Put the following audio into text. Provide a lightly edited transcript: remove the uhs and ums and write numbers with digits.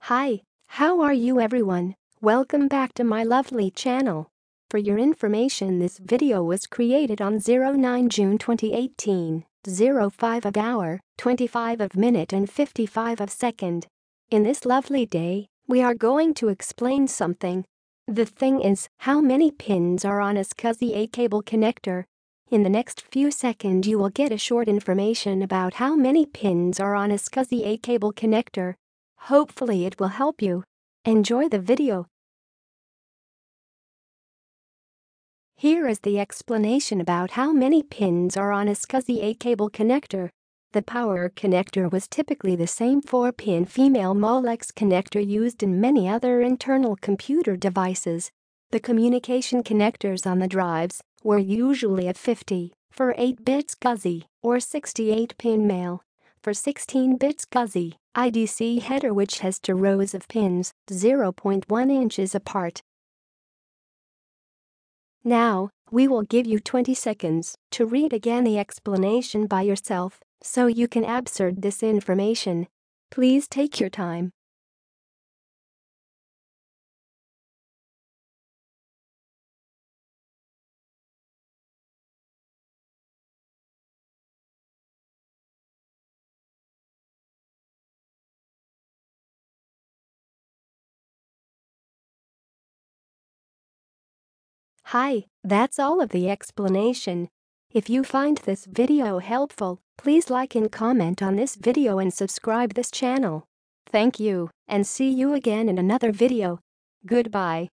Hi, how are you everyone? Welcome back to my lovely channel. For your information, this video was created on 09 June 2018, 05 of hour, 25 of minute and 55 of second. In this lovely day, we are going to explain something. The thing is, how many pins are on a SCSI A cable connector? In the next few seconds you will get a short information about how many pins are on a SCSI A cable connector. Hopefully it will help you. Enjoy the video. Here is the explanation about how many pins are on a SCSI A cable connector. The power connector was typically the same 4-pin female Molex connector used in many other internal computer devices. The communication connectors on the drives were usually at 50 for 8-bit SCSI or 68-pin male. For 16-bit SCSI, IDC header which has 2 rows of pins, 0.1 inches apart. Now, we will give you 20 seconds to read again the explanation by yourself so you can absorb this information. Please take your time. Hi, that's all of the explanation. If you find this video helpful, please like and comment on this video and subscribe this channel. Thank you, and see you again in another video. Goodbye.